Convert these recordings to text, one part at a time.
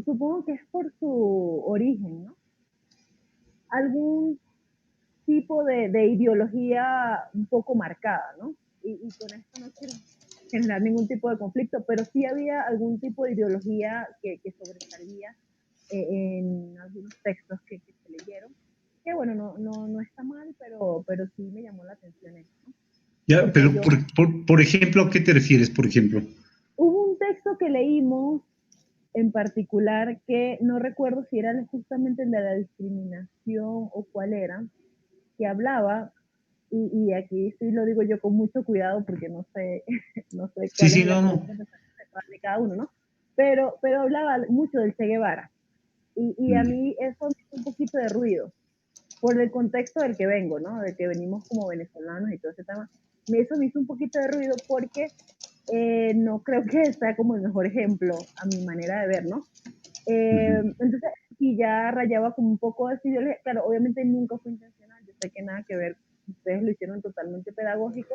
supongo que es por su origen, ¿no? Algún tipo de ideología un poco marcada, ¿no? Y con esto no quiero generar ningún tipo de conflicto, pero sí había algún tipo de ideología que sobresalía en algunos textos que se leyeron, que bueno, no está mal, pero sí me llamó la atención eso, ¿no? Ya, Porque pero yo, por ejemplo, ¿a qué te refieres, por ejemplo? hubo un texto que leímos en particular que no recuerdo si era justamente el de la discriminación o cuál era, que hablaba, y aquí sí lo digo yo con mucho cuidado porque no sé, no sé Sí, cuál sí, es la no, no. corriente pensamiento de cada uno, ¿no? Pero hablaba mucho del Che Guevara, y a Mm, mí eso me hizo un poquito de ruido, por el contexto del que vengo, ¿no? De que venimos como venezolanos y todo ese tema. Eso me hizo un poquito de ruido porque no creo que sea como el mejor ejemplo a mi manera de ver, ¿no? ujú. Entonces, y ya rayaba como un poco de ideología. Claro, obviamente nunca fue intencional, yo sé que nada que ver, ustedes lo hicieron totalmente pedagógico,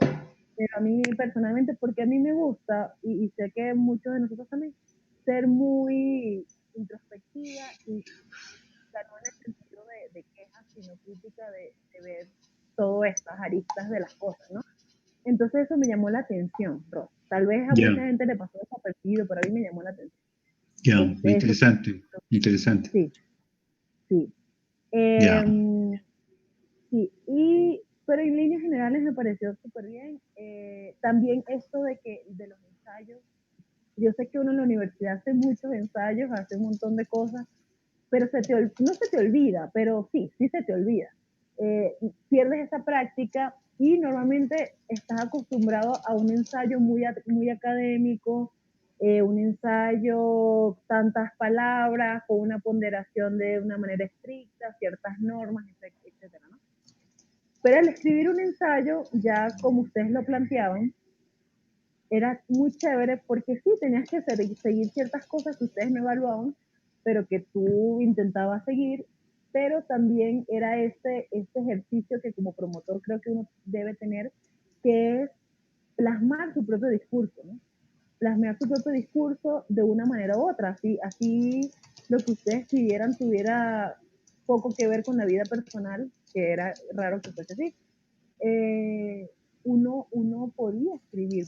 pero a mí personalmente, porque a mí me gusta, y sé que muchos de nosotros también, ser muy introspectiva y no en el sentido de quejas, sino crítica de ver todas estas aristas de las cosas, ¿no? Entonces eso me llamó la atención, Ross. Tal vez a Ya, mucha gente le pasó desapercibido, pero a mí me llamó la atención. ya, Eso interesante, interesante. sí, sí. Ya. Eh, sí, pero en líneas generales me pareció súper bien. También esto de los ensayos, yo sé que uno en la universidad hace muchos ensayos, hace un montón de cosas, pero no se te olvida, pero sí se te olvida. Eh, Pierdes esa práctica y normalmente estás acostumbrado a un ensayo muy académico, un ensayo, tantas palabras, con una ponderación de una manera estricta, ciertas normas, etcétera, ¿no? Pero al escribir un ensayo, ya como ustedes lo planteaban, era muy chévere porque sí, tenías que seguir ciertas cosas que ustedes no evaluaban, pero que tú intentabas seguir, pero también era este ejercicio que como promotor creo que uno debe tener, que es plasmar su propio discurso, ¿no? Plasmar su propio discurso de una manera u otra, así lo que ustedes escribieran tuviera poco que ver con la vida personal, que era raro que fuese así, eh, uno podía escribir,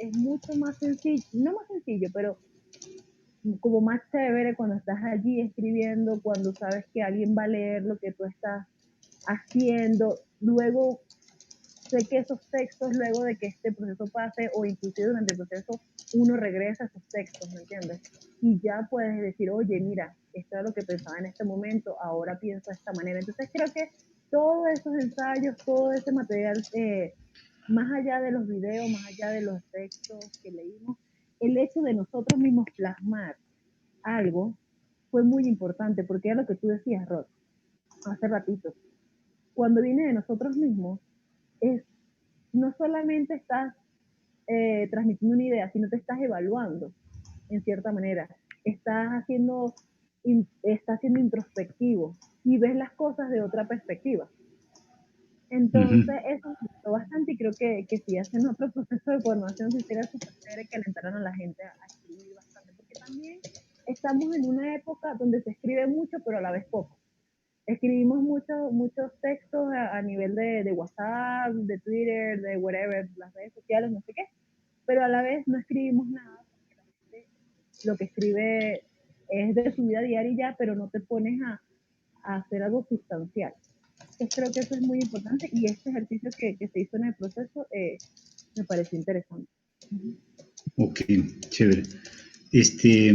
es mucho más sencillo, no más sencillo, pero como más chévere cuando estás allí escribiendo, cuando sabes que alguien va a leer lo que tú estás haciendo. Luego, sé que esos textos, luego de que este proceso pase, o inclusive durante el proceso, uno regresa a esos textos, ¿me entiendes? Y ya puedes decir, oye, mira, esto era lo que pensaba en este momento, ahora pienso de esta manera. Entonces creo que todos esos ensayos, todo ese material, más allá de los videos, más allá de los textos que leímos, el hecho de nosotros mismos plasmar algo fue muy importante, porque era lo que tú decías, Rod, hace ratito. Cuando viene de nosotros mismos, es no solamente estás transmitiendo una idea, sino te estás evaluando en cierta manera. Estás siendo introspectivo y ves las cosas de otra perspectiva. Ujú. Entonces, eso me gustó bastante y creo que si hacen otro proceso de formación, si sería súper chévere que alentaran a la gente a escribir bastante, porque también estamos en una época donde se escribe mucho, pero a la vez poco. Escribimos muchos textos a nivel de WhatsApp, de Twitter, de whatever, las redes sociales, no sé qué, pero a la vez no escribimos nada, porque la gente lo que escribe es de su vida diaria y ya, pero no te pones a hacer algo sustancial. Entonces creo que eso es muy importante y este ejercicio que se hizo en el proceso me pareció interesante. Uh -huh. Ok, chévere. Este,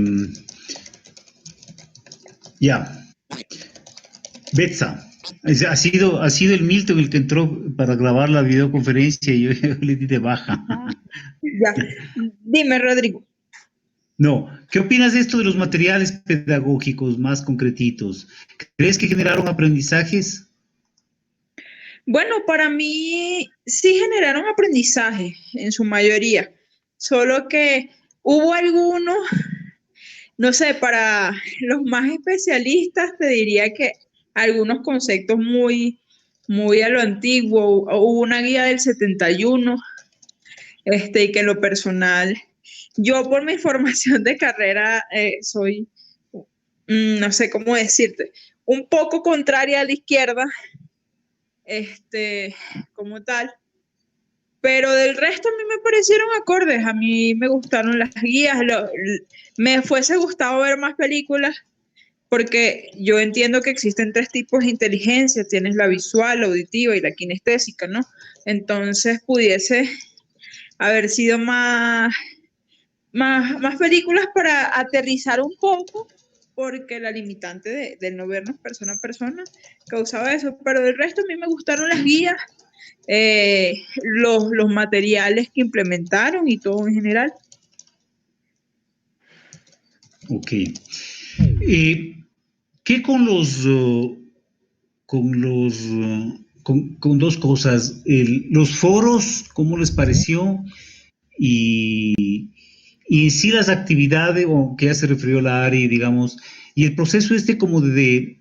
ya, Betsa, ha sido el Milton el que entró para grabar la videoconferencia y yo le di de baja. Ah, Ya, dime, Rodrigo. No, ¿qué opinas de esto de los materiales pedagógicos más concretitos? ¿Crees que generaron aprendizajes? Bueno, para mí sí generaron aprendizaje en su mayoría, solo que hubo algunos, no sé, para los más especialistas te diría que algunos conceptos muy a lo antiguo, hubo una guía del 71, y que en lo personal yo por mi formación de carrera soy, no sé cómo decirte, un poco contraria a la izquierda, como tal. Pero del resto a mí me parecieron acordes, a mí me gustaron las guías, me fuese gustado ver más películas porque yo entiendo que existen tres tipos de inteligencia, tienes la visual, la auditiva y la kinestésica, ¿no? Entonces pudiese haber sido más películas para aterrizar un poco, porque la limitante de no vernos persona a persona causaba eso, pero del resto a mí me gustaron las guías, los materiales que implementaron y todo en general. Ok. ¿Qué con con dos cosas? Los foros, ¿cómo les pareció? Y en sí las actividades, o que ya se refirió la Ari, digamos, y el proceso como de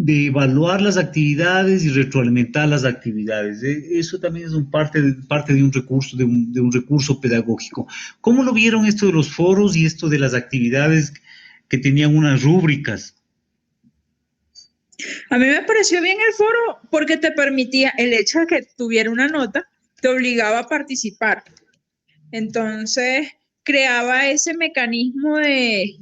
evaluar las actividades y retroalimentar las actividades. Eso también es parte de un recurso, de un recurso pedagógico. ¿Cómo lo vieron esto de los foros y esto de las actividades que tenían unas rúbricas? A mí me pareció bien el foro porque te permitía, el hecho de que tuviera una nota, te obligaba a participar. Entonces, creaba ese mecanismo de,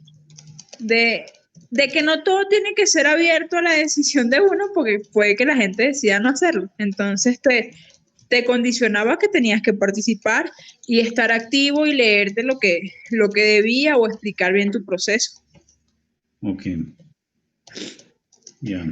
de que no todo tiene que ser abierto a la decisión de uno, porque puede que la gente decida no hacerlo. Entonces, te condicionaba que tenías que participar y estar activo y leerte lo que debía o explicar bien tu proceso. Ok. Ya.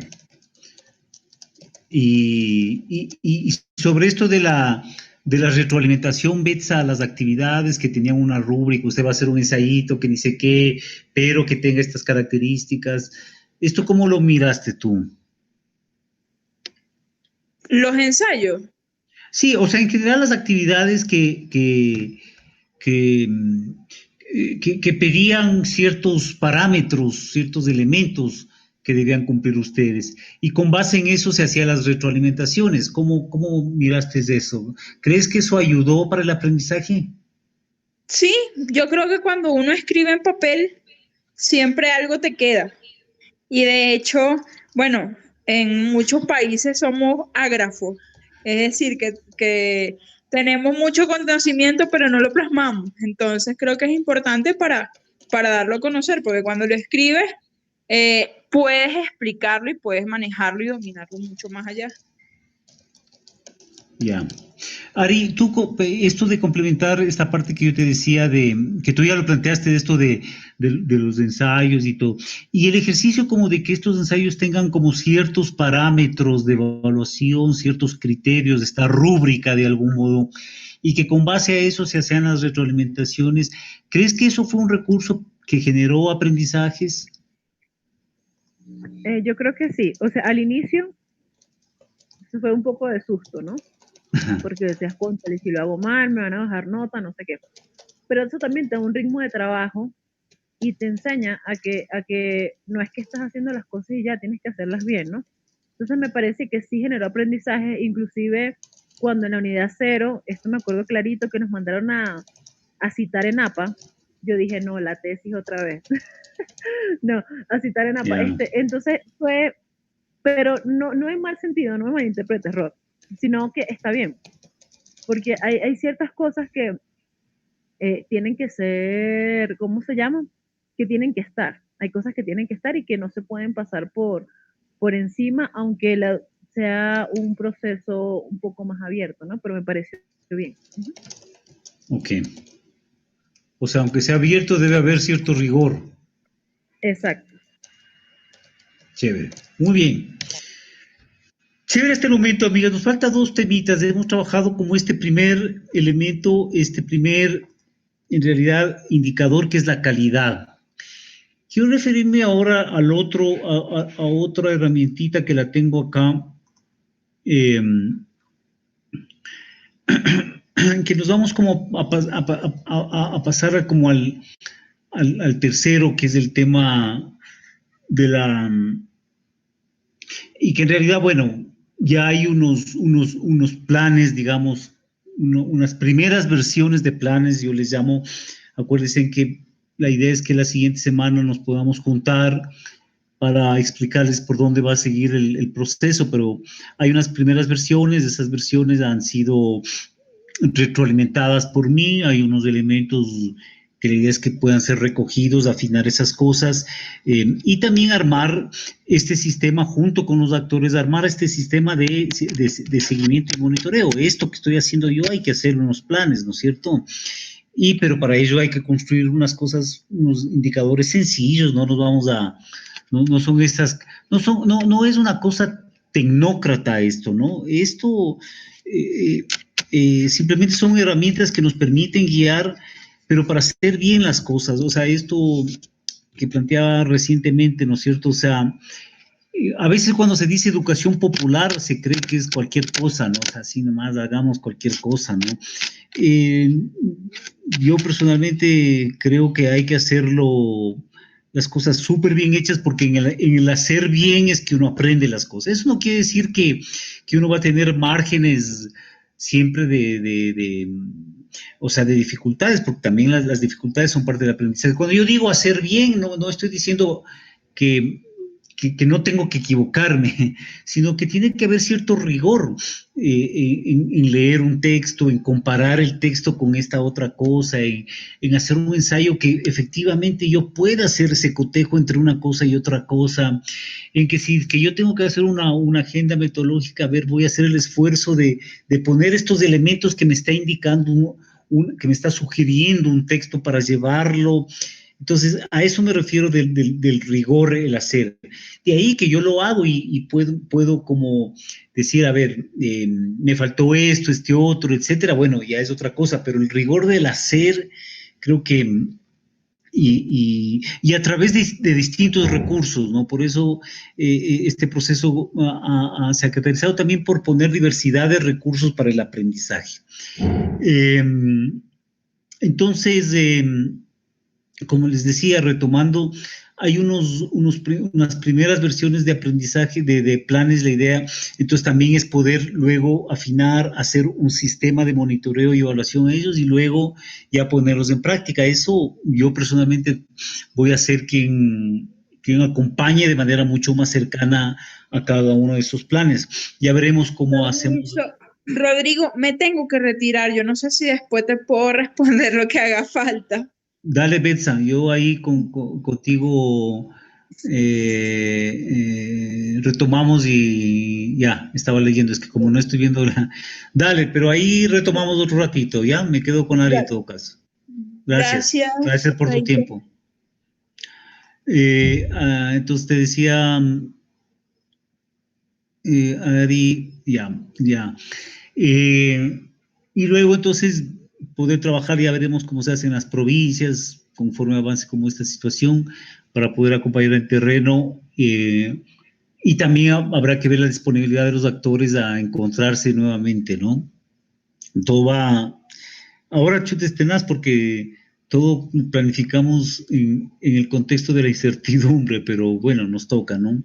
Y sobre esto de la retroalimentación, Betsa, a las actividades que tenían una rúbrica, usted va a hacer un ensayito que ni sé qué, pero que tenga estas características. ¿Esto cómo lo miraste tú? Los ensayos. Sí, o sea, en general las actividades que, que pedían ciertos parámetros, ciertos elementos que debían cumplir ustedes. Y con base en eso se hacían las retroalimentaciones. ¿Cómo miraste eso? ¿Crees que eso ayudó para el aprendizaje? Sí, yo creo que cuando uno escribe en papel, siempre algo te queda. Y de hecho, bueno, en muchos países somos ágrafos, es decir, que tenemos mucho conocimiento, pero no lo plasmamos. Entonces creo que es importante para darlo a conocer, porque cuando lo escribes, puedes explicarlo y puedes manejarlo y dominarlo mucho más allá. Ya. Ari, esto de complementar esta parte que yo te decía, que tú ya lo planteaste, de esto de los ensayos y todo, y el ejercicio como de que estos ensayos tengan como ciertos parámetros de evaluación, ciertos criterios, esta rúbrica de algún modo, y que con base a eso se hacían las retroalimentaciones, ¿crees que eso fue un recurso que generó aprendizajes? Yo creo que sí. O sea, al inicio eso fue un poco de susto, ¿no? Porque decías, cónchale, si lo hago mal, me van a bajar nota, no sé qué. Pero eso también te da un ritmo de trabajo y te enseña a que no es que estás haciendo las cosas y ya tienes que hacerlas bien, ¿no? Entonces me parece que sí generó aprendizaje, inclusive cuando en la unidad 0, esto me acuerdo clarito que nos mandaron a citar en APA, yo dije, no, la tesis otra vez. No, a citar en APA. Yeah. Entonces fue, pero no en mal sentido, no me malinterpretes, Rod, sino que está bien, porque hay ciertas cosas que tienen que ser, ¿cómo se llama? Que tienen que estar. Hay cosas que tienen que estar y que no se pueden pasar por encima, aunque sea un proceso un poco más abierto, ¿no? Pero me pareció bien. Ok. O sea, aunque sea abierto, debe haber cierto rigor. Exacto. Chévere. Muy bien. Chévere este momento, amigas. Nos falta dos temitas. Hemos trabajado como este primer elemento, en realidad, indicador que es la calidad. Quiero referirme ahora a otra herramientita que la tengo acá, que nos vamos como a pasar como al tercero, que es el tema de y que en realidad, bueno, ya hay unos planes, digamos, unas primeras versiones de planes, yo les llamo, Acuérdense que la idea es que la siguiente semana nos podamos juntar para explicarles por dónde va a seguir el proceso, pero hay unas primeras versiones, esas versiones han sido retroalimentadas por mí, hay unos elementos que la idea es que puedan ser recogidos, afinar esas cosas, y también armar este sistema junto con los actores, armar este sistema de seguimiento y monitoreo. Esto que estoy haciendo yo hay que hacer unos planes, ¿no es cierto? Pero para ello hay que construir unas cosas, unos indicadores sencillos, no nos vamos a, no son estas, no es una cosa tecnócrata esto, ¿no? Esto simplemente son herramientas que nos permiten guiar, pero para hacer bien las cosas, o sea, esto que planteaba recientemente, ¿no es cierto? O sea, a veces cuando se dice educación popular se cree que es cualquier cosa, ¿no? O sea, así nomás hagamos cualquier cosa, ¿no? Eh, yo personalmente creo que hay que hacerlo, las cosas súper bien hechas, porque en el hacer bien es que uno aprende las cosas. Eso no quiere decir que uno va a tener márgenes siempre o sea, de dificultades, porque también las dificultades son parte del aprendizaje. Cuando yo digo hacer bien, no estoy diciendo que, que no tengo que equivocarme, sino que tiene que haber cierto rigor en leer un texto, en comparar el texto con esta otra cosa, en hacer un ensayo que efectivamente yo pueda hacer ese cotejo entre una cosa y otra cosa, en que si que yo tengo que hacer una agenda metodológica, a ver, voy a hacer el esfuerzo de poner estos elementos que me está indicando, que me está sugiriendo un texto para llevarlo. Entonces, a eso me refiero del rigor, el hacer. De ahí que yo lo hago y puedo como decir, a ver, me faltó esto, este otro, etcétera. Bueno, ya es otra cosa, pero el rigor del hacer, creo que, y a través de distintos recursos, ¿no? Por eso este proceso se ha caracterizado también por poner diversidad de recursos para el aprendizaje. Entonces, como les decía, retomando, hay unas primeras versiones de aprendizaje, de planes, la idea, entonces también es poder luego afinar, hacer un sistema de monitoreo y evaluación de ellos y luego ya ponerlos en práctica. Eso yo personalmente voy a ser quien acompañe de manera mucho más cercana a cada uno de esos planes. Ya veremos cómo hacemos. Rodrigo, me tengo que retirar. Yo no sé si después te puedo responder lo que haga falta. Dale, Betsa, yo ahí contigo retomamos y ya, estaba leyendo, es que como no estoy viendo la... Dale, pero ahí retomamos otro ratito, ¿ya? Me quedo con Ari en todo caso. Gracias, Gracias. gracias por tu tiempo. Entonces te decía, Ari, ya. Y luego entonces poder trabajar, ya veremos cómo se hace en las provincias, conforme avance como esta situación, para poder acompañar en terreno. Y también habrá que ver la disponibilidad de los actores a encontrarse nuevamente, ¿no? Todo va, ahora chutes tenaz porque todo planificamos en el contexto de la incertidumbre, pero bueno, nos toca, ¿no?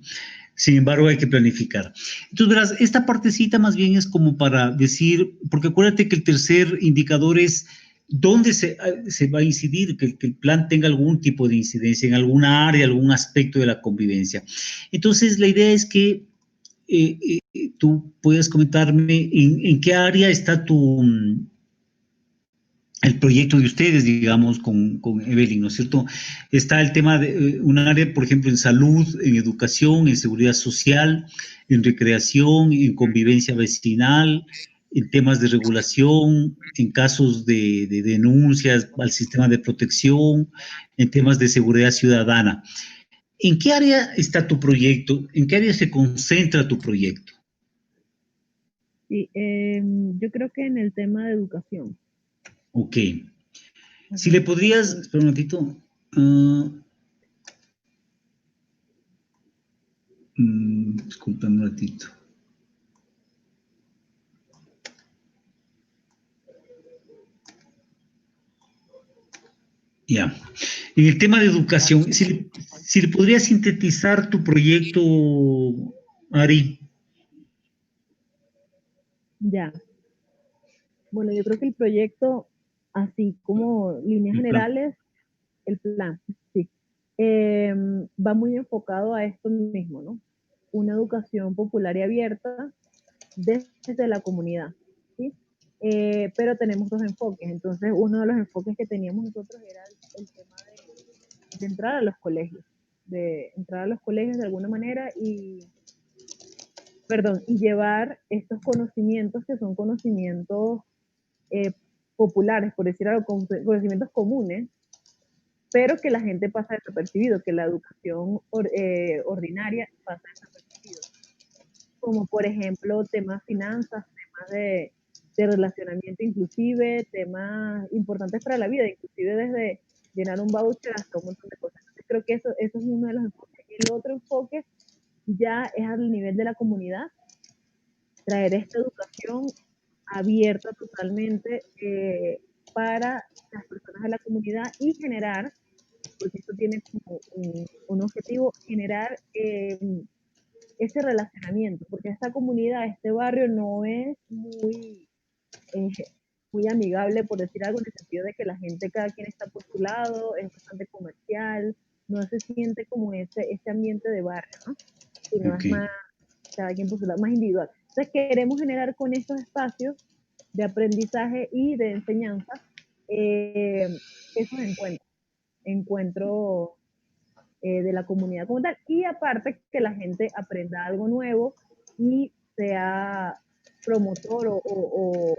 Sin embargo, hay que planificar. Entonces, verás, esta partecita más bien es como para decir, porque acuérdate que el tercer indicador es dónde se va a incidir, que el plan tenga algún tipo de incidencia en alguna área, algún aspecto de la convivencia. Entonces, la idea es que tú puedas comentarme en qué área está el proyecto de ustedes, digamos, con Evelyn, ¿no es cierto? Está el tema de un área, por ejemplo, en salud, en educación, en seguridad social, en recreación, en convivencia vecinal, en temas de regulación, en casos de denuncias al sistema de protección, en temas de seguridad ciudadana. ¿En qué área está tu proyecto? ¿En qué área se concentra tu proyecto? Sí, yo creo que en el tema de educación. Ok. Si le podrías, espera un momentito. Disculpen un ratito. Ya. En el tema de educación, si le podrías sintetizar tu proyecto, Ari. Ya. Bueno, yo creo que el proyecto así como líneas El plan. generales, el plan, sí. Va muy enfocado a esto mismo, ¿no? Una educación popular y abierta desde la comunidad, ¿sí? Pero tenemos dos enfoques. Entonces, uno de los enfoques que teníamos nosotros era el tema de entrar a los colegios, de entrar a los colegios de alguna manera y llevar estos conocimientos que son conocimientos eh, populares, por decir algo, conocimientos comunes, pero que la gente pasa desapercibido, que la educación ordinaria pasa desapercibido. Como por ejemplo temas finanzas, temas de relacionamiento inclusive, temas importantes para la vida, inclusive desde llenar un voucher hasta un montón de cosas. Entonces creo que eso es uno de los enfoques. El otro enfoque ya es al nivel de la comunidad, traer esta educación abierta totalmente para las personas de la comunidad y generar, porque esto tiene como un objetivo, generar ese relacionamiento, porque esta comunidad, este barrio no es eh, muy amigable, por decir algo, en el sentido de que la gente, cada quien está por su lado, es bastante comercial, no se siente como ese ambiente de barrio, ¿no? Sino es Okay. más, cada quien por su lado, más individual. Entonces queremos generar con estos espacios de aprendizaje y de enseñanza esos encuentros de la comunidad como tal, y aparte que la gente aprenda algo nuevo y sea promotor o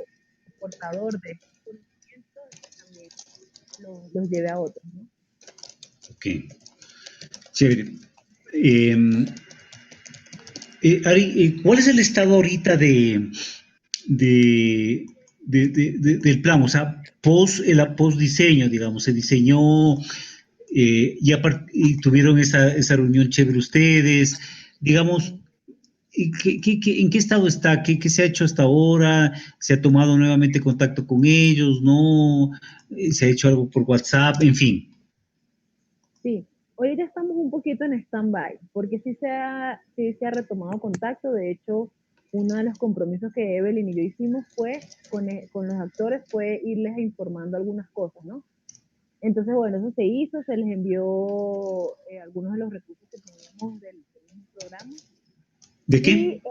portador de estos conocimientos y también los lleve a otros, ¿no? Ok, chévere. Eh, Ari, ¿cuál es el estado ahorita de, del plan? O sea, post diseño, digamos, se diseñó y tuvieron esa reunión chévere ustedes, digamos, ¿en qué estado está? ¿Qué se ha hecho hasta ahora? ¿Se ha tomado nuevamente contacto con ellos? ¿No? ¿Se ha hecho algo por WhatsApp? En fin. Sí, hoy ya estamos un poquito en stand-by, porque sí se ha retomado contacto. De hecho, uno de los compromisos que Evelyn y yo hicimos fue con los actores fue irles informando algunas cosas, ¿no? Entonces, bueno, eso se hizo, se les envió algunos de los recursos que teníamos del mismo programa ¿De y qué?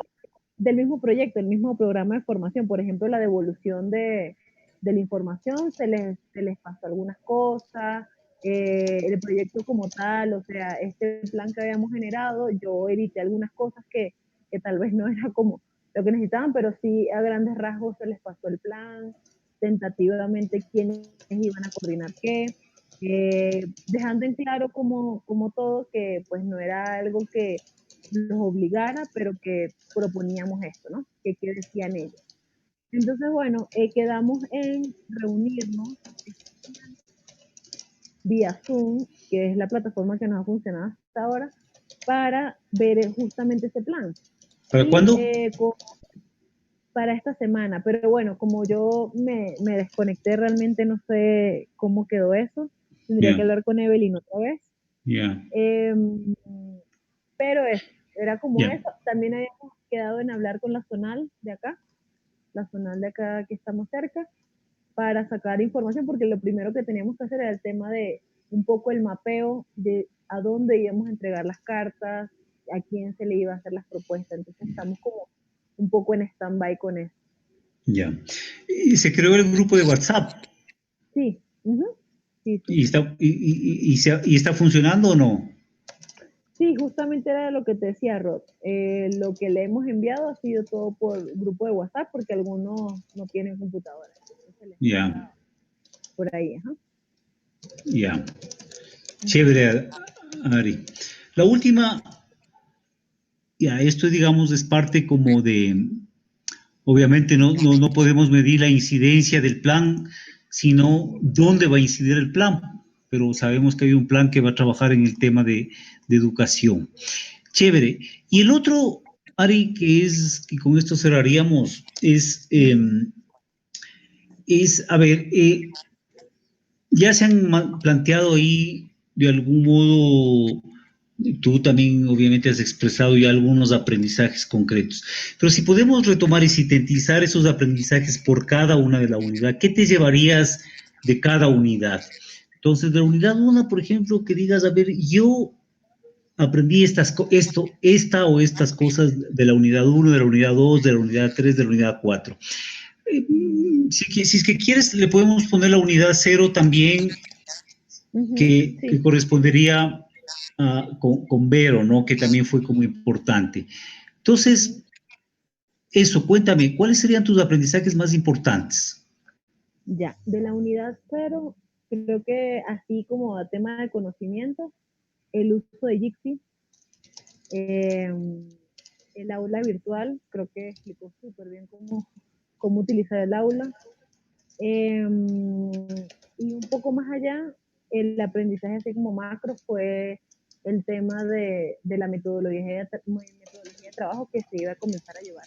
del mismo proyecto, el mismo programa de formación. Por ejemplo, la devolución de la información, se les pasó algunas cosas, el proyecto como tal, o sea, este plan que habíamos generado, yo edité algunas cosas que tal vez no era como lo que necesitaban, pero sí a grandes rasgos se les pasó el plan, tentativamente quiénes iban a coordinar qué, dejando en claro como todo que pues no era algo que los obligara, pero que proponíamos esto, ¿no? ¿Qué decían ellos? Entonces, bueno, quedamos en reunirnos vía Zoom, que es la plataforma que nos ha funcionado hasta ahora, para ver justamente ese plan. ¿Para Y cuándo? para esta semana, pero bueno, como yo me desconecté, realmente no sé cómo quedó eso. Tendría Ya, que hablar con Evelyn otra vez. ya, Eh, pero eso, era como ya. eso. También habíamos quedado en hablar con la zonal de acá, que estamos cerca, para sacar información, porque lo primero que teníamos que hacer era el tema de un poco el mapeo de a dónde íbamos a entregar las cartas, a quién se le iba a hacer las propuestas. Entonces estamos como un poco en stand-by con eso. Ya. Y se creó el grupo de WhatsApp. Sí, sí, sí. ¿Y está funcionando o no? Sí, justamente era lo que te decía Rod. Lo que le hemos enviado ha sido todo por grupo de WhatsApp porque algunos no tienen computadora. Entonces se les Ya, manda por ahí. Ajá. ya. Uh-huh. Chévere, Ari. La última, ya, esto digamos es parte como de, obviamente no podemos medir la incidencia del plan, sino dónde va a incidir el plan, pero sabemos que hay un plan que va a trabajar en el tema de educación. Chévere. Y el otro, Ari, que con esto cerraríamos, a ver, ya se han planteado ahí de algún modo, tú también obviamente has expresado ya algunos aprendizajes concretos, pero si podemos retomar y sintetizar esos aprendizajes por cada una de la unidad, ¿qué te llevarías de cada unidad. Entonces, de la unidad 1, por ejemplo, que digas, a ver, yo aprendí esta o estas cosas de la unidad 1, de la unidad 2, de la unidad 3, de la unidad 4. Si es que quieres, le podemos poner la unidad 0 también, que Sí, correspondería con Vero, ¿no? Que también fue como importante. Entonces, eso, cuéntame, ¿cuáles serían tus aprendizajes más importantes? ya. De la unidad cero, creo que así como a tema de conocimiento, el uso de Jitsi, eh, el aula virtual, creo que explicó súper bien cómo utilizar el aula. Y un poco más allá, el aprendizaje así como macro fue el tema de la metodología de trabajo que se iba a comenzar a llevar.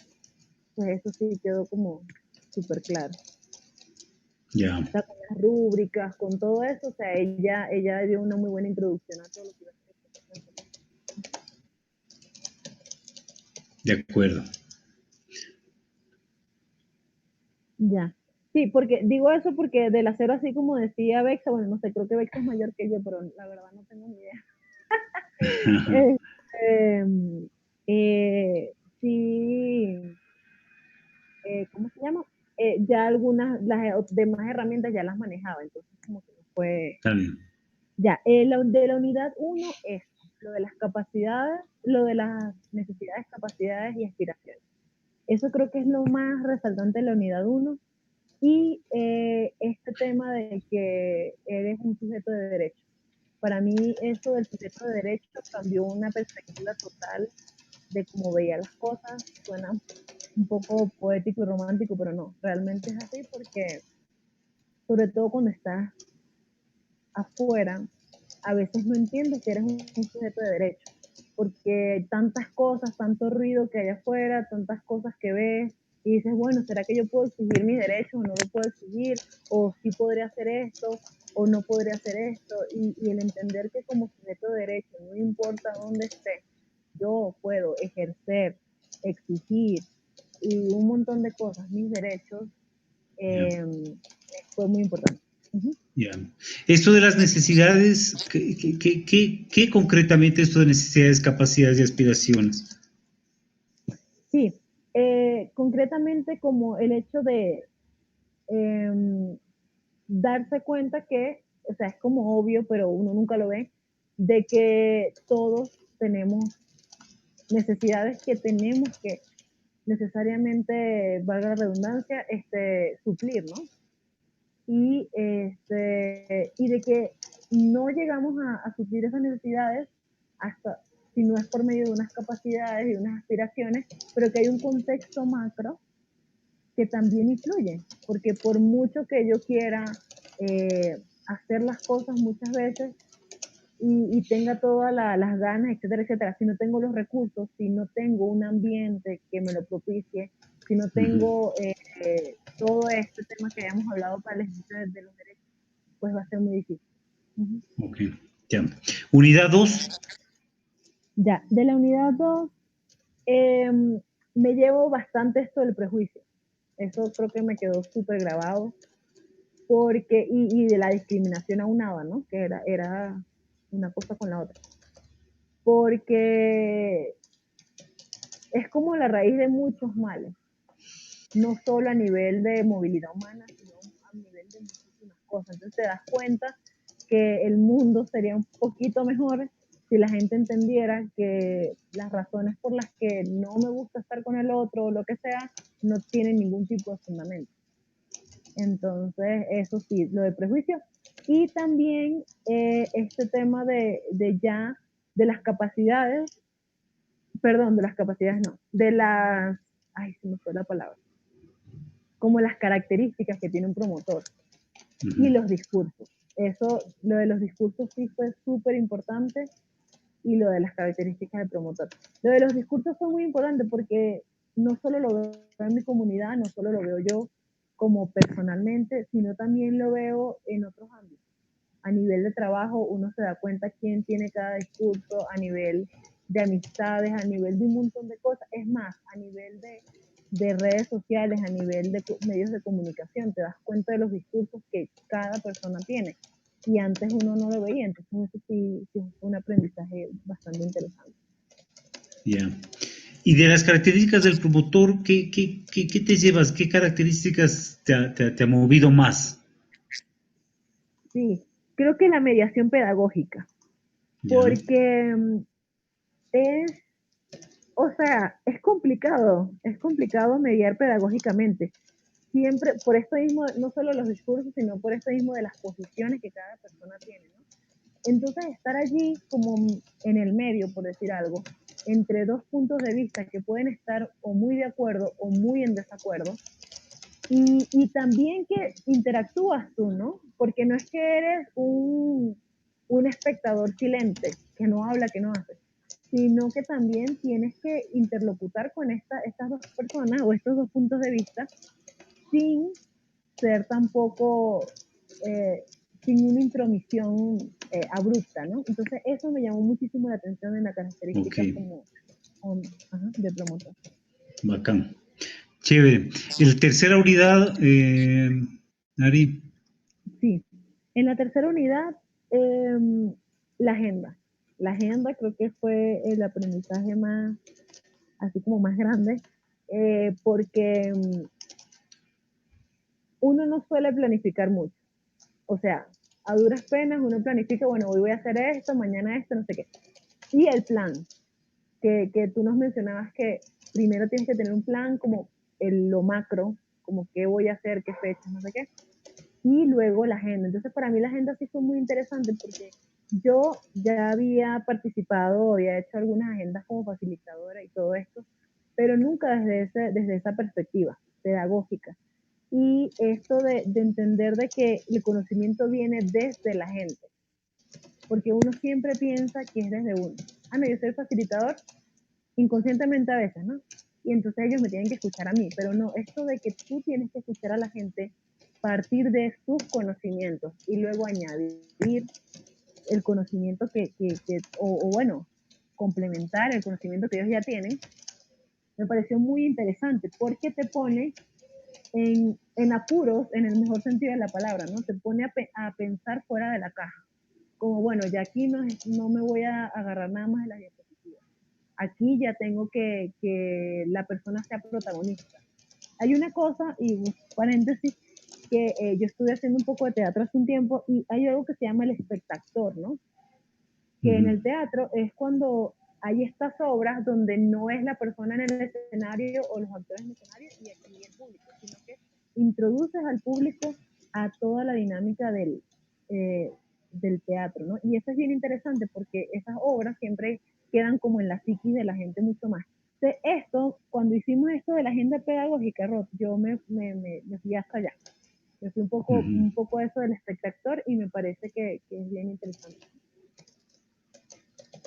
Pues eso sí quedó como súper claro. Ya, O sea, con las rúbricas, con todo eso, o sea, ella dio una muy buena introducción a todo lo que iba a ser. de acuerdo. Ya. Sí, porque digo eso porque del acero, así como decía Bexa, bueno, no sé, creo que Bexa es mayor que yo, pero la verdad no tengo ni idea. Este, sí, ¿cómo se llama? Ya las demás herramientas ya las manejaba, entonces como que no fue. Está bien. Ya, de la unidad uno es lo de las capacidades, lo de las necesidades, capacidades y aspiraciones. Eso creo que es lo más resaltante de la unidad uno. Y este tema de que eres un sujeto de derecho. Para mí eso del sujeto de derecho cambió una perspectiva total de cómo veía las cosas. Suena un poco poético y romántico, pero no, realmente es así porque sobre todo cuando estás afuera, a veces no entiendes que eres un sujeto de derecho, porque hay tantas cosas, tanto ruido que hay afuera, tantas cosas que ves, y dices, bueno, ¿será que yo puedo exigir mis derechos o no lo puedo exigir? O sí podría hacer esto, o no podría hacer esto, y el entender que como sujeto de derecho, no importa dónde esté, yo puedo ejercer, exigir y un montón de cosas, mis derechos, Ya, eh, fue muy importante. Uh-huh. ya. Esto de las necesidades, ¿qué concretamente esto de necesidades, capacidades y aspiraciones? Sí, concretamente como el hecho de darse cuenta que, o sea, es como obvio, pero uno nunca lo ve, de que todos tenemos necesidades que tenemos que necesariamente, valga la redundancia, suplir, ¿no? Y de que no llegamos a suplir esas necesidades hasta si no es por medio de unas capacidades y unas aspiraciones, pero que hay un contexto macro que también influye, porque por mucho que yo quiera hacer las cosas muchas veces tenga todas las ganas, etcétera, etcétera, si no tengo los recursos, si no tengo un ambiente que me lo propicie, si no Ujú. tengo todo este tema que habíamos hablado para el ejercicio de los derechos, pues va a ser muy difícil. Uh-huh. Ok, ya. Unidad 2. Ya, de la unidad 2, eh, me llevo bastante esto del prejuicio. Eso creo que me quedó súper grabado. Y de la discriminación aunada, ¿no? Que era una cosa con la otra. Porque es como la raíz de muchos males, no solo a nivel de movilidad humana, sino a nivel de muchísimas cosas. Entonces te das cuenta que el mundo sería un poquito mejor si la gente entendiera que las razones por las que no me gusta estar con el otro o lo que sea, no tienen ningún tipo de fundamento. Entonces, eso sí, lo de prejuicio. Y también este tema de las capacidades, perdón, de las capacidades no, ay, se me fue la palabra, como las características que tiene un promotor y Ujú. los discursos. Eso, lo de los discursos sí fue súper importante y lo de las características del promotor. Lo de los discursos fue muy importante porque no solo lo veo en mi comunidad, no solo lo veo yo como personalmente, sino también lo veo en otros ámbitos. A nivel de trabajo, uno se da cuenta quién tiene cada discurso, a nivel de amistades, a nivel de un montón de cosas. Es más, a nivel de redes sociales, a nivel de medios de comunicación, te das cuenta de los discursos que cada persona tiene. Y antes uno no lo veía, entonces eso sí es un aprendizaje bastante interesante. Ya. Y de las características del promotor, ¿qué te llevas? ¿Qué características te ha movido más? Sí, creo que la mediación pedagógica, Ya. porque es, o sea, es complicado mediar pedagógicamente. Siempre, por esto mismo, no solo los discursos, sino por esto mismo de las posiciones que cada persona tiene, ¿no? Entonces, estar allí como en el medio, por decir algo, entre dos puntos de vista que pueden estar o muy de acuerdo o muy en desacuerdo, y también que interactúas tú, ¿no? Porque no es que eres un espectador silente, que no habla, que no hace, sino que también tienes que interlocutar con estas dos personas o estos dos puntos de vista sin ser tampoco, eh, sin una intromisión abrupta, ¿no? Entonces eso me llamó muchísimo la atención en las características Ok, de promotor. bacán. Chévere. La tercera unidad, Ari. Sí, en la tercera unidad, eh, la agenda. La agenda creo que fue el aprendizaje más, así como más grande, porque uno no suele planificar mucho. O sea, a duras penas uno planifica, bueno, hoy voy a hacer esto, mañana esto, no sé qué. Y el plan, que tú nos mencionabas que primero tienes que tener un plan como lo macro, como qué voy a hacer, qué fechas, no sé qué, y luego la agenda. Entonces para mí la agenda sí fue muy interesante porque yo ya había participado, había hecho algunas agendas como facilitadora y todo esto, pero nunca desde esa perspectiva pedagógica. Y esto de entender de que el conocimiento viene desde la gente, porque uno siempre piensa que es desde uno. Ah, no, yo soy facilitador, inconscientemente a veces, ¿no? Y entonces ellos me tienen que escuchar a mí, pero no, esto de que tú tienes que escuchar a la gente, partir de sus conocimientos y luego añadir el conocimiento o bueno, complementar el conocimiento que ellos ya tienen, me pareció muy interesante porque te pone en apuros, en el mejor sentido de la palabra, ¿no? Te pone a pensar fuera de la caja. Como, bueno, ya aquí no me voy a agarrar nada más de las diapositivas. Aquí ya tengo que la persona sea protagonista. Hay una cosa, y un paréntesis, que yo estuve haciendo un poco de teatro hace un tiempo y hay algo que se llama el espectactor, ¿no? Que en Ujú. el teatro es cuando hay estas obras donde no es la persona en el escenario o los actores en el escenario y aquí el público, sino que introduces al público a toda la dinámica del teatro, ¿no? Y eso es bien interesante porque esas obras siempre quedan como en la psiquis de la gente mucho más. Entonces, cuando hicimos esto de la agenda pedagógica, Ross, yo me fui hasta allá. Me fui Ujú. un poco a eso del espectador y me parece que es bien interesante.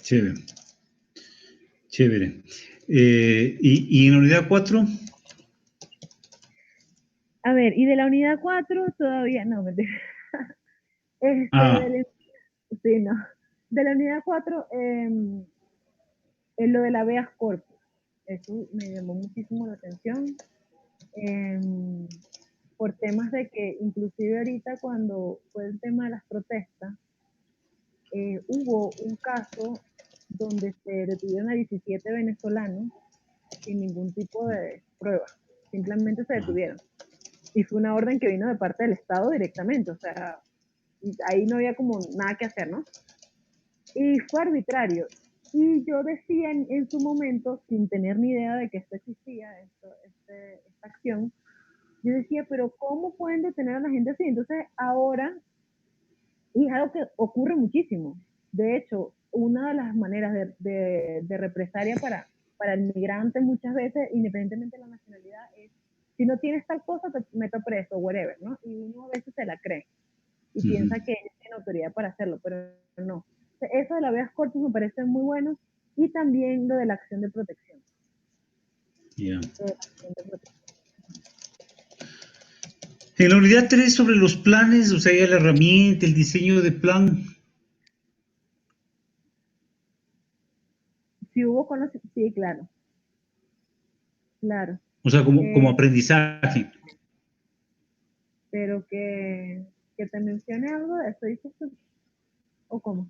Chévere, chévere. ¿Y en la unidad 4? A ver, y de la unidad 4 todavía, no, mentira. Ah, Sí, no. De la unidad 4, lo de la habeas corpus. Eso me llamó muchísimo la atención. eh, por temas de que, inclusive ahorita cuando fue el tema de las protestas, hubo un caso donde se detuvieron a 17 venezolanos sin ningún tipo de prueba. Simplemente se ah, detuvieron. Y fue una orden que vino de parte del Estado directamente, o sea, ahí no había como nada que hacer, ¿no? Y fue arbitrario. Y yo decía en su momento, sin tener ni idea de que esto existía, esta acción, yo decía, pero ¿cómo pueden detener a la gente así? Entonces ahora, y es algo que ocurre muchísimo. De hecho, una de las maneras de represalia para el migrante muchas veces, independientemente de la nacionalidad, es, si no tienes tal cosa, te meto preso, whatever, ¿no? Y uno a veces se la cree y ujú. piensa que ellos tienen autoridad para hacerlo, pero no. Eso de la habeas corpus me parece muy bueno y también lo de la acción de protección. Ya. Lo de la acción de protección. En la unidad 3 sobre los planes, o sea, ya la herramienta, el diseño de plan. Si hubo conocimiento, sí, claro, claro. O sea, como aprendizaje. Pero que te mencione algo de eso, dices tú, ¿o cómo?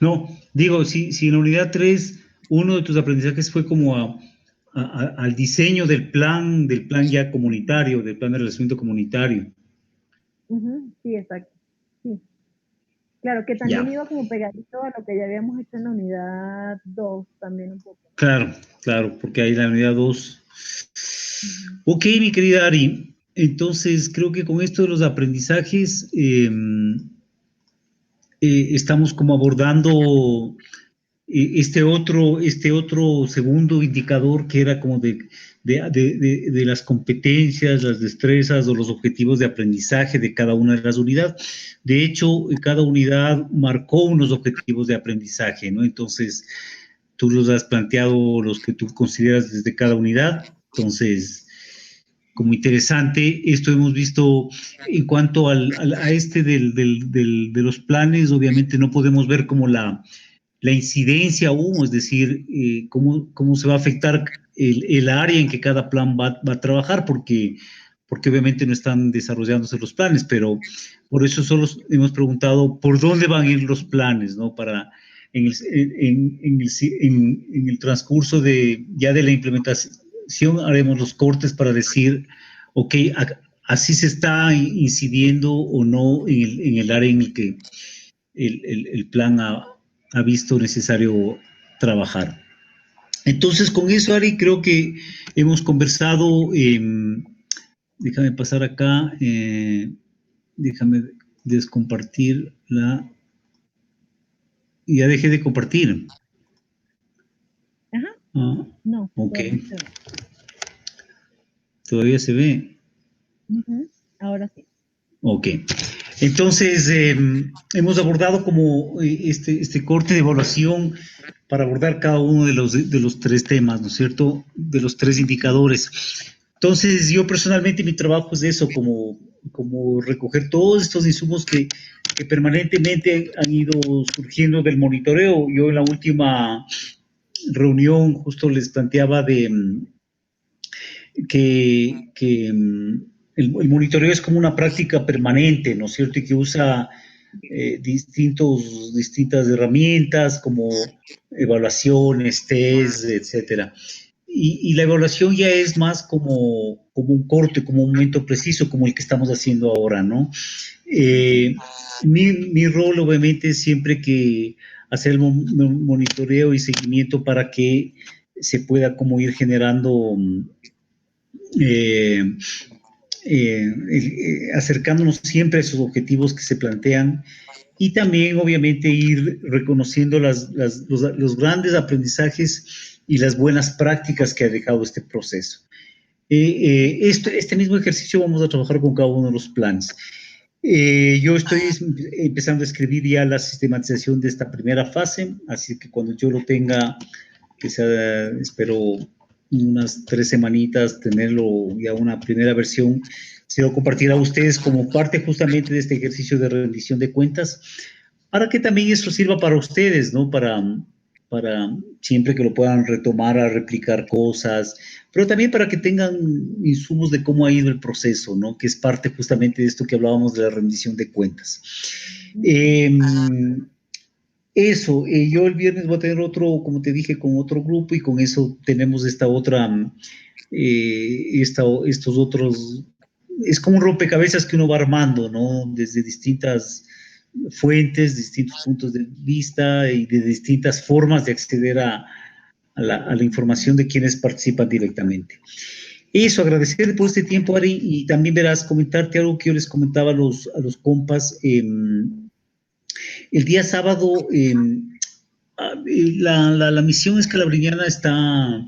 No, digo, si en la unidad 3 uno de tus aprendizajes fue como al diseño del plan ya comunitario, del plan de relacionamiento comunitario. Sí, exacto. Sí. Claro, que también Ya. iba como pegadito a lo que ya habíamos hecho en la unidad 2 también un poco. Claro, porque ahí la unidad 2. Ujú. Ok, mi querida Ari, entonces creo que con esto de los aprendizajes estamos como abordando este otro segundo indicador que era como de las competencias, las destrezas o los objetivos de aprendizaje de cada una de las unidades. De hecho, cada unidad marcó unos objetivos de aprendizaje, ¿no? Entonces, tú los has planteado, los que tú consideras desde cada unidad. Entonces, como interesante, esto hemos visto en cuanto a este de los planes, obviamente no podemos ver como la incidencia aún, es decir, cómo se va a afectar el área en que cada plan va a trabajar, porque obviamente no están desarrollándose los planes, pero por eso solo hemos preguntado por dónde van a ir los planes, ¿no? Para en el transcurso ya de la implementación haremos los cortes para decir, ok, así se está incidiendo o no en el área en el que el plan ha visto necesario trabajar. Entonces, con eso, Ari, creo que hemos conversado. Déjame pasar acá. Déjame descompartir la. Ya dejé de compartir. Ajá. Ah, No, ok. todavía se ve. Todavía se ve. Ahora sí. Ok. Entonces, hemos abordado como este corte de evaluación para abordar cada uno de los tres temas, ¿no es cierto? De los tres indicadores. Entonces, yo personalmente mi trabajo es eso, como recoger todos estos insumos que permanentemente han ido surgiendo del monitoreo. Yo en la última reunión justo les planteaba que el monitoreo es como una práctica permanente, ¿no es cierto? Y que usa distintas herramientas como evaluaciones, test, etcétera. Y la evaluación ya es más como un corte, como un momento preciso, como el que estamos haciendo ahora, ¿no? Mi rol, obviamente, es siempre que hacer el monitoreo y seguimiento para que se pueda como ir generando eh, acercándonos siempre a esos objetivos que se plantean y también obviamente ir reconociendo los grandes aprendizajes y las buenas prácticas que ha dejado este proceso. Este mismo ejercicio vamos a trabajar con cada uno de los planes. Yo estoy empezando a escribir ya la sistematización de esta primera fase, así que cuando yo lo tenga, que sea, espero unas 3 semanitas tenerlo ya una primera versión, se lo compartirá a ustedes como parte justamente de este ejercicio de rendición de cuentas, para que también eso sirva para ustedes, ¿no? Para siempre que lo puedan retomar a replicar cosas, pero también para que tengan insumos de cómo ha ido el proceso, ¿no? Que es parte justamente de esto que hablábamos de la rendición de cuentas. Eso, yo el viernes voy a tener otro, como te dije, con otro grupo y con eso tenemos esta otra, estos otros, es como un rompecabezas que uno va armando, ¿no? Desde distintas fuentes, distintos puntos de vista y de distintas formas de acceder a la información de quienes participan directamente. Eso, agradecer por este tiempo, Ari, y también verás, comentarte algo que yo les comentaba a los compas. El día sábado, la misión escalabriniana está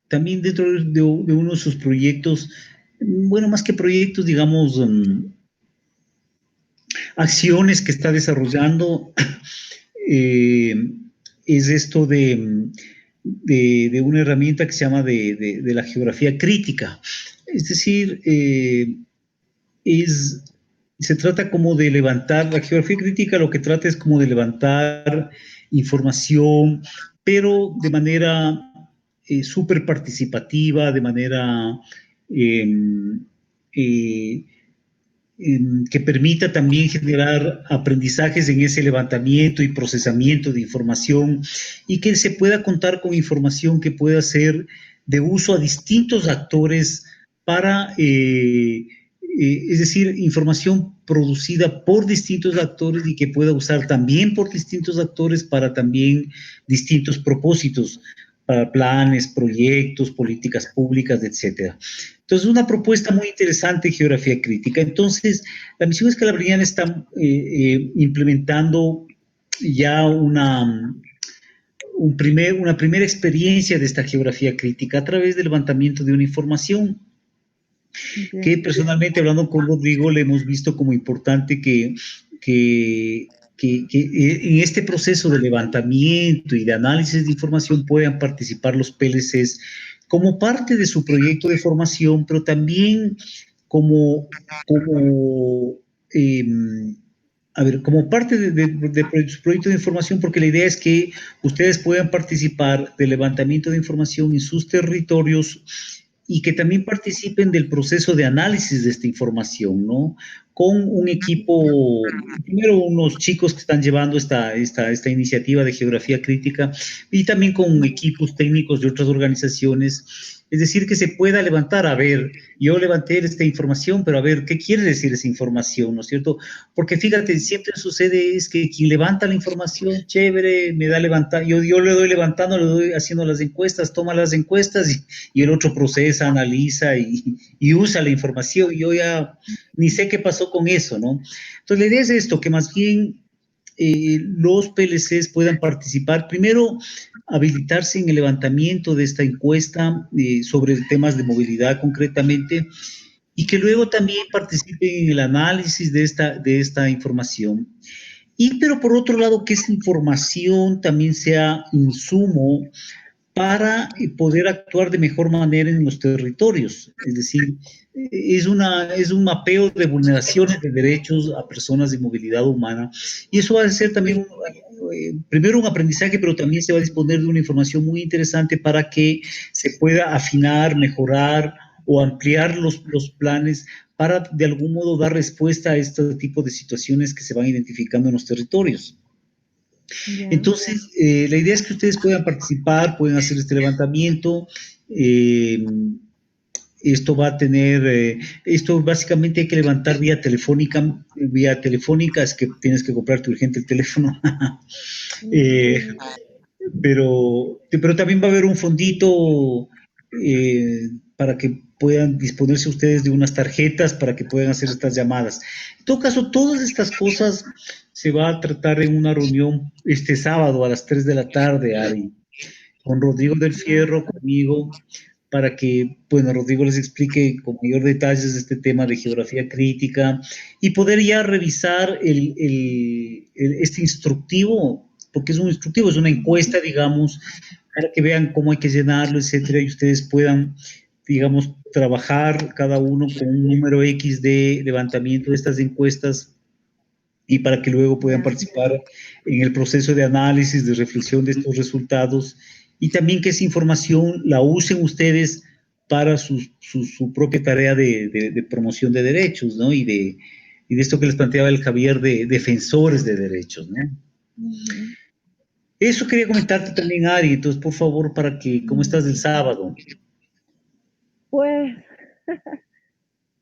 también dentro de uno de sus proyectos, bueno, más que proyectos, digamos, acciones que está desarrollando, es esto de una herramienta que se llama de la geografía crítica. Es decir, se trata como de levantar, la geografía crítica lo que trata es como de levantar información, pero de manera súper participativa, de manera em, eh, que permita también generar aprendizajes en ese levantamiento y procesamiento de información y que se pueda contar con información que pueda ser de uso a distintos actores para, es decir, información producida por distintos actores y que pueda usar también por distintos actores para también distintos propósitos, para planes, proyectos, políticas públicas, etcétera. Entonces, una propuesta muy interesante de geografía crítica. Entonces, la misión escalabriniana está implementando ya una primera experiencia de esta geografía crítica a través del levantamiento de una información que personalmente hablando con Rodrigo le hemos visto como importante que en este proceso de levantamiento y de análisis de información puedan participar los PLCs como parte de su proyecto de formación, pero también como eh, como parte de su proyecto de información, porque la idea es que ustedes puedan participar del levantamiento de información en sus territorios y que también participen del proceso de análisis de esta información, ¿no? Con un equipo, primero unos chicos que están llevando esta iniciativa de geografía crítica y también con equipos técnicos de otras organizaciones, es decir, que se pueda levantar, a ver, yo levanté esta información, pero a ver, ¿qué quiere decir esa información, no es cierto? Porque fíjate, siempre sucede es que quien levanta la información, chévere, me da levantar, yo le doy levantando, le doy haciendo las encuestas, toma las encuestas y el otro procesa, analiza y usa la información. Yo ya ni sé qué pasó con eso, ¿no? Entonces la idea es esto, que más bien los PLCs puedan participar, primero habilitarse en el levantamiento de esta encuesta sobre temas de movilidad concretamente, y que luego también participen en el análisis de esta información. Pero por otro lado, que esa información también sea insumo para poder actuar de mejor manera en los territorios. Es decir, es un mapeo de vulneraciones de derechos a personas de movilidad humana. Y eso va a ser también, primero un aprendizaje, pero también se va a disponer de una información muy interesante para que se pueda afinar, mejorar o ampliar los planes para de algún modo dar respuesta a este tipo de situaciones que se van identificando en los territorios. Entonces, la idea es que ustedes puedan participar, pueden hacer este levantamiento. Esto va a tener, esto básicamente hay que levantar vía telefónica, es que tienes que comprarte urgente el teléfono. Pero también va a haber un fondito para que puedan disponerse ustedes de unas tarjetas para que puedan hacer estas llamadas. En todo caso, todas estas cosas se va a tratar en una reunión este sábado a las 3 de la tarde, Ari, con Rodrigo del Fierro, conmigo, para que, bueno, Rodrigo les explique con mayor detalles este tema de geografía crítica y poder ya revisar este instructivo, porque es un instructivo, es una encuesta, digamos, para que vean cómo hay que llenarlo, etcétera, y ustedes puedan, digamos, trabajar cada uno con un número X de levantamiento de estas encuestas y para que luego puedan participar en el proceso de análisis, de reflexión de estos resultados y también que esa información la usen ustedes para su propia tarea de promoción de derechos, ¿no? Y de esto que les planteaba el Javier de defensores de derechos, ¿no? Eso quería comentarte también, Ari, entonces por favor, para que, ¿cómo estás el sábado? Pues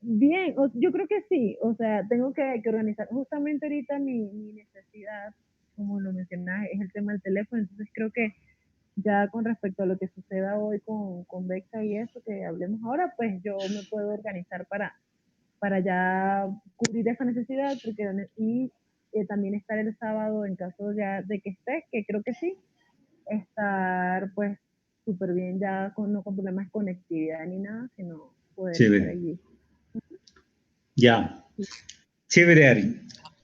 bien, yo creo que sí, o sea, tengo que organizar, justamente ahorita mi necesidad, como lo mencionas, es el tema del teléfono, entonces creo que ya con respecto a lo que suceda hoy con Bexa y eso que hablemos ahora, pues yo me puedo organizar para ya cubrir esa necesidad y también estar el sábado en caso ya de que esté, que creo que sí, estar pues súper bien ya no con problemas de conectividad ni nada, sino poder estar allí. Ya, chévere, Ari.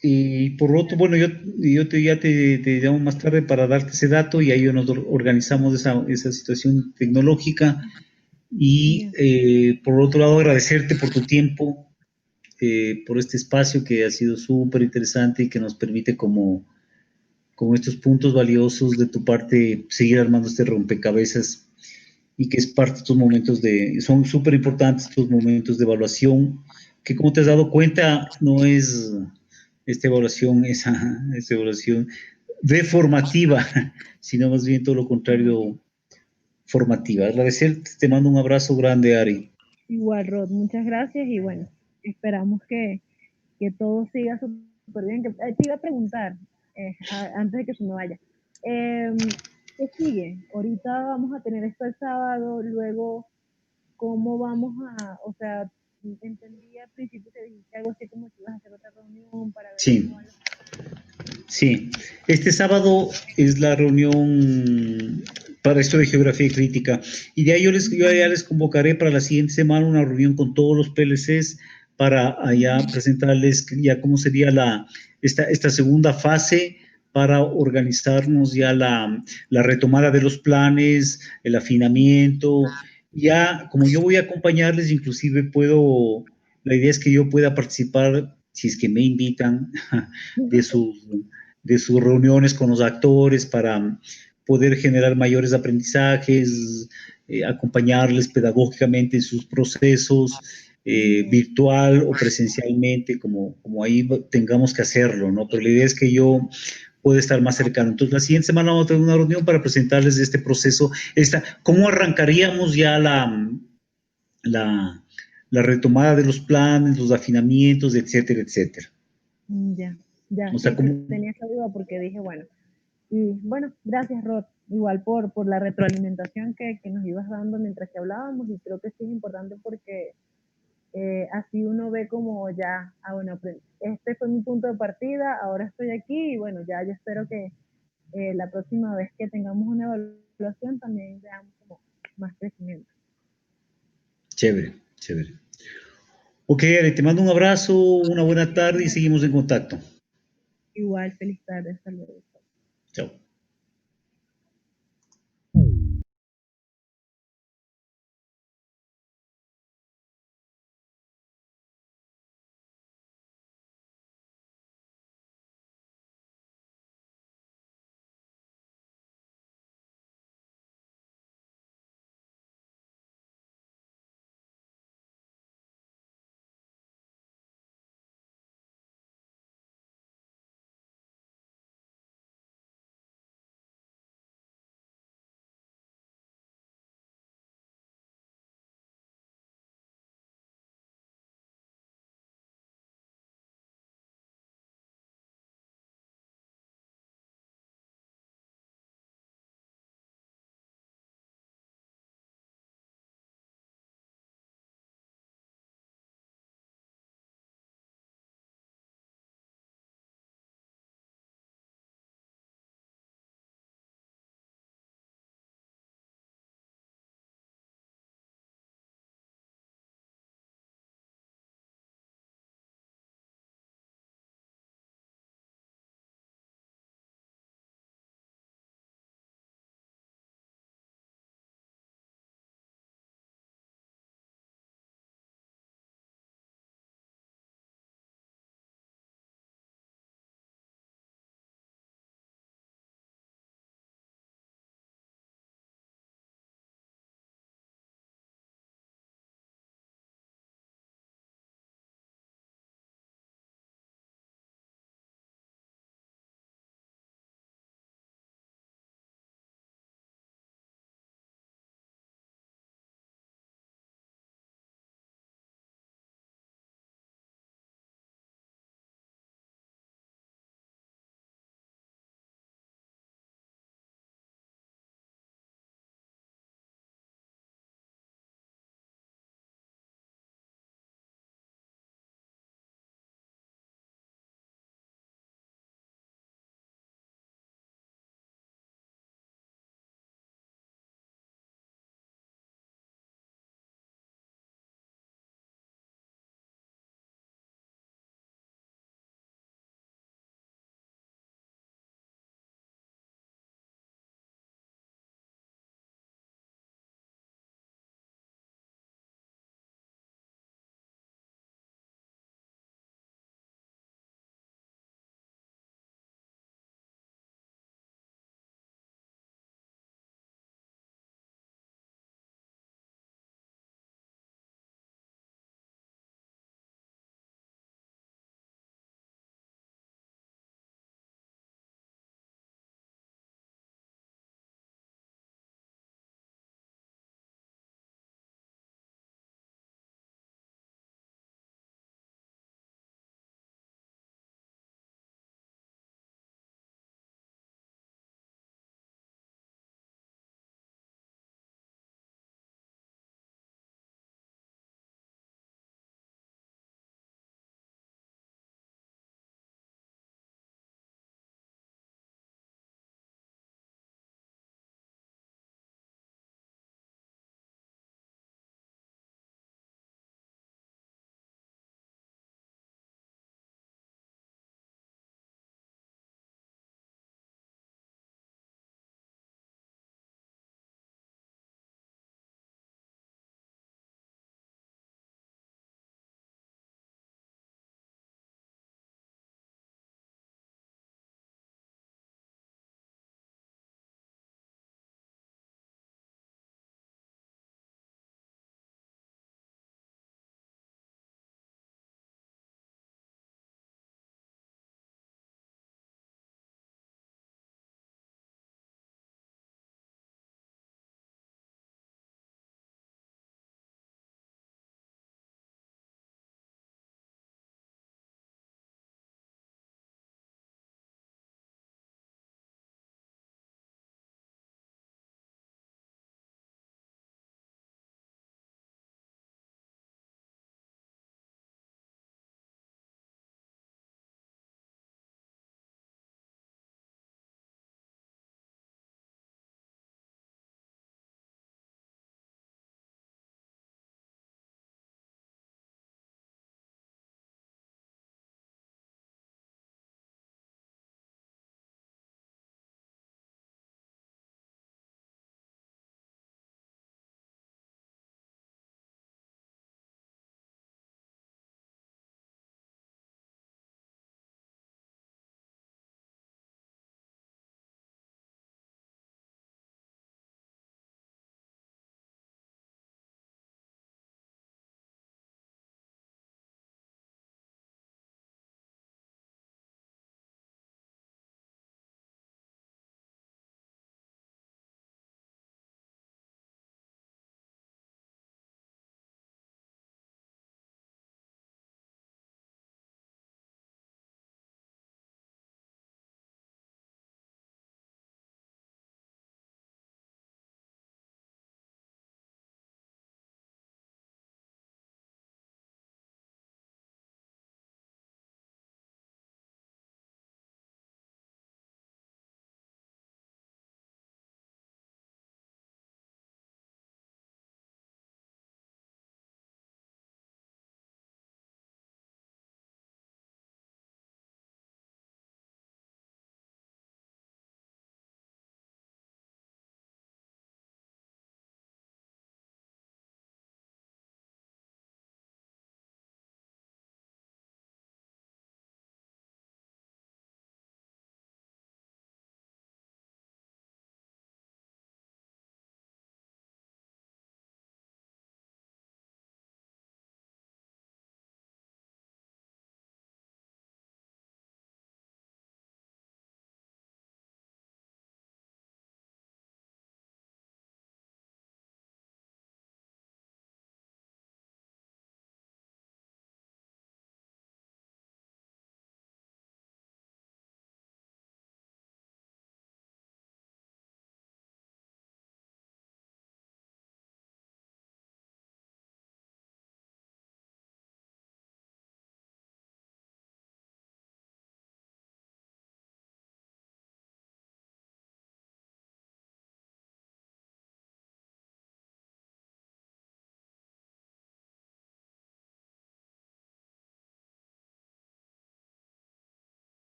Y por otro, bueno, yo ya te llamo más tarde para darte ese dato y ahí nos organizamos esa situación tecnológica. Y por otro lado, agradecerte por tu tiempo, por este espacio que ha sido súper interesante y que nos permite como estos puntos valiosos de tu parte seguir armando este rompecabezas. y que es parte de estos momentos son súper importantes estos momentos de evaluación, que como te has dado cuenta, no es esta evaluación deformativa, sino más bien todo lo contrario, formativa. Agradecerte, te mando un abrazo grande, Ari. Igual, Rod, muchas gracias y bueno, esperamos que todo siga súper bien. Te iba a preguntar, antes de que se me vaya, ¿qué sigue? Ahorita vamos a tener esto el sábado, luego, ¿cómo vamos o sea, entendí al principio que dijiste algo así como que ibas a hacer otra reunión para ver Sí, cómo van los... sí. Este sábado es la reunión para esto de geografía crítica. Y de ahí yo ya les convocaré para la siguiente semana una reunión con todos los PLCs para allá presentarles ya cómo sería esta segunda fase para organizarnos ya la retomada de los planes, el afinamiento. Ya, como yo voy a acompañarles, inclusive la idea es que yo pueda participar, si es que me invitan, de sus reuniones con los actores para poder generar mayores aprendizajes, acompañarles pedagógicamente en sus procesos, virtual o presencialmente, como ahí tengamos que hacerlo, ¿no? Pero la idea es que yo pueda estar más cercano. Entonces, la siguiente semana vamos a tener una reunión para presentarles este proceso, cómo arrancaríamos ya la, la retomada de los planes, los afinamientos, etcétera, etcétera. Ya, ya, O sea, sí, como, tenía esa duda porque dije, bueno, y bueno, gracias Rod, igual por la retroalimentación que nos ibas dando mientras que hablábamos y creo que sí es importante porque así uno ve como ya, bueno, pues, este fue mi punto de partida, ahora estoy aquí y bueno, ya yo espero que la próxima vez que tengamos una evaluación también veamos como más crecimiento. chévere, chévere. Ok, Ale, te mando un abrazo, una buena tarde y seguimos en contacto. Igual, feliz tarde, hasta luego. Chao.